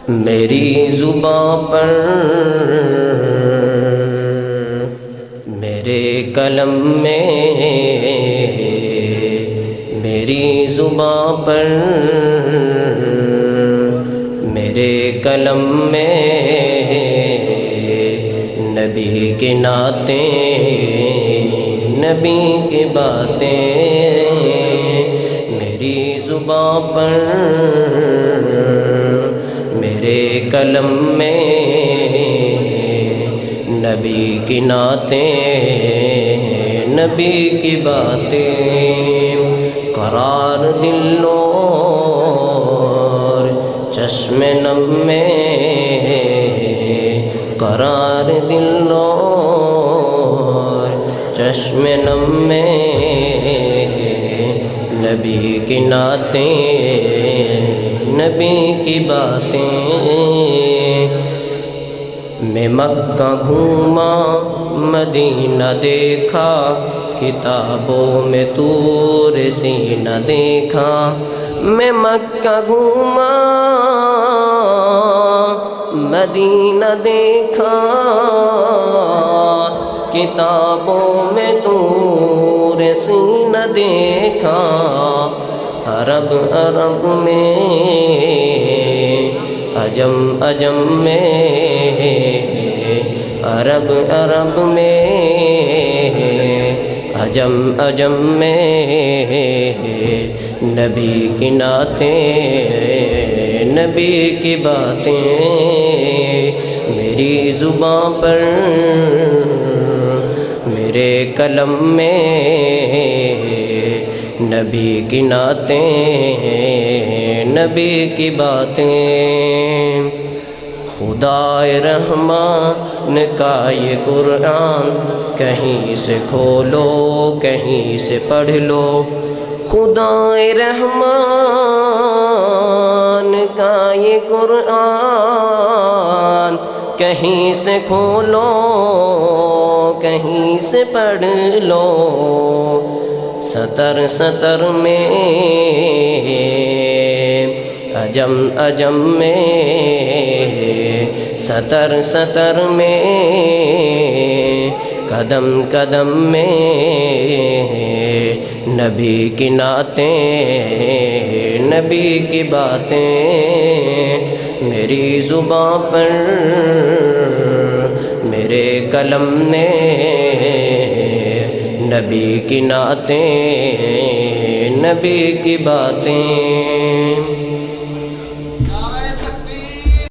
میری زباں پر میرے قلم میں، میری زباں پر میرے قلم میں نبی کے نعتیں، نبی کی باتیں. میری زباں پر میرے قلم میں نبی کی نعتیں، نبی کی باتیں. قرار دل اور چشم نم میں، قرار دل اور چشم نم میں نبی کی نعتیں، نبی کی باتیں. میں مکہ گھوما مدینہ دیکھا، کتابوں میں طور سینہ دیکھا. میں مکہ گھوما مدینہ دیکھا، کتابوں میں طور سینہ دیکھا. عرب عرب میں، عجم عجم میں، عرب عرب میں، عجم عجم میں نبی کی نعتیں، نبی کی باتیں. میری زباں پر میرے قلم میں نبی کی نعتیں، نبی کی باتیں. خدائے رحمان کا یہ قرآن کہیں سے کھولو کہیں سے پڑھ لو. خدائے رحمان کا یہ قرآن کہیں سے کھولو کہیں سے پڑھ لو. سطر سطر میں، عجم عجم میں، سطر سطر میں، قدم قدم میں نبی کی نعتیں، نبی کی باتیں. میری زباں پر میرے قلم نے نبی کی نعتیں، نبی کی باتیں.